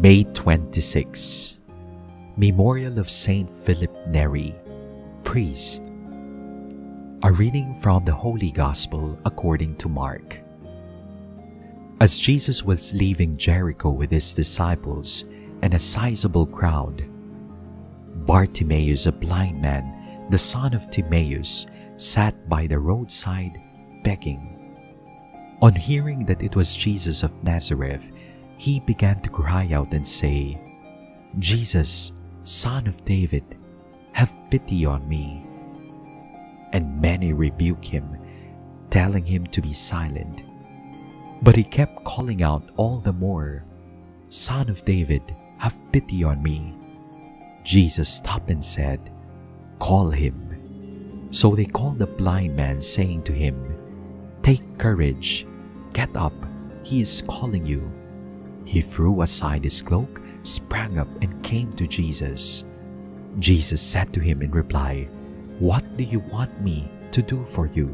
May 26, Memorial of Saint Philip Neri, Priest. A reading from the Holy Gospel according to Mark. As Jesus was leaving Jericho with his disciples and a sizable crowd, Bartimaeus, a blind man, the son of Timaeus, sat by the roadside begging. On hearing that it was Jesus of Nazareth, he began to cry out and say, "Jesus, Son of David, have pity on me." And many rebuked him, telling him to be silent. But he kept calling out all the more, "Son of David, have pity on me." Jesus stopped and said, "Call him." So they called the blind man, saying to him, "Take courage, get up, he is calling you." He threw aside his cloak, sprang up, and came to Jesus. Jesus said to him in reply, "What do you want me to do for you?"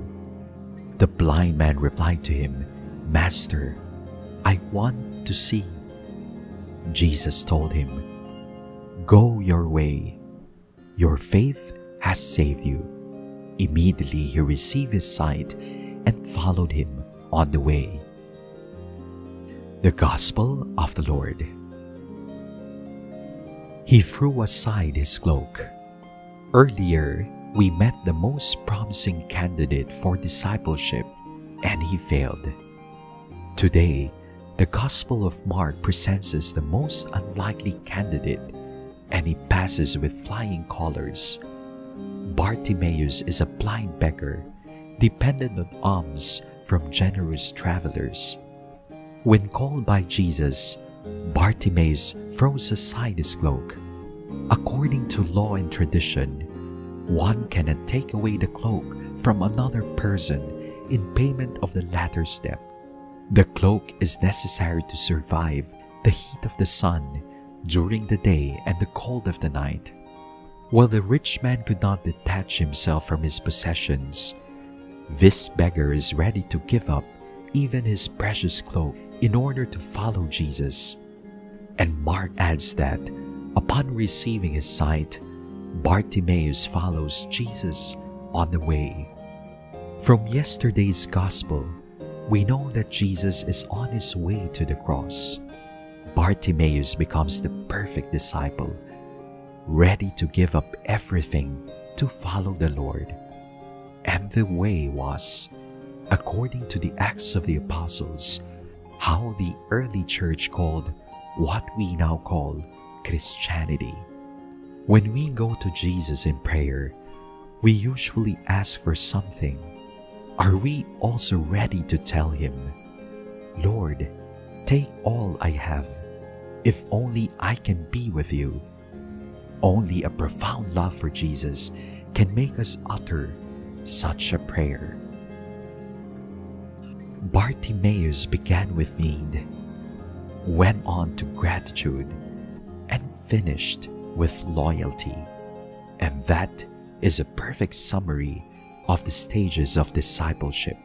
The blind man replied to him, "Master, I want to see." Jesus told him, "Go your way. Your faith has saved you." Immediately he received his sight and followed him on the way. The Gospel of the Lord. He threw aside his cloak. Earlier, we met the most promising candidate for discipleship, and he failed. Today, the Gospel of Mark presents us the most unlikely candidate, and he passes with flying colors. Bartimaeus is a blind beggar, dependent on alms from generous travelers. When called by Jesus, Bartimaeus throws aside his cloak. According to law and tradition, one cannot take away the cloak from another person in payment of the latter step. The cloak is necessary to survive the heat of the sun during the day and the cold of the night. While the rich man could not detach himself from his possessions, this beggar is ready to give up even his precious cloak in order to follow Jesus. And Mark adds that, upon receiving his sight, Bartimaeus follows Jesus on the way. From yesterday's Gospel, we know that Jesus is on his way to the cross. Bartimaeus becomes the perfect disciple, ready to give up everything to follow the Lord. And the way was, according to the Acts of the Apostles, how the early church called what we now call Christianity. When we go to Jesus in prayer, we usually ask for something. Are we also ready to tell him, "Lord, take all I have, if only I can be with you"? Only a profound love for Jesus can make us utter such a prayer. Bartimaeus began with need, went on to gratitude, and finished with loyalty. And that is a perfect summary of the stages of discipleship.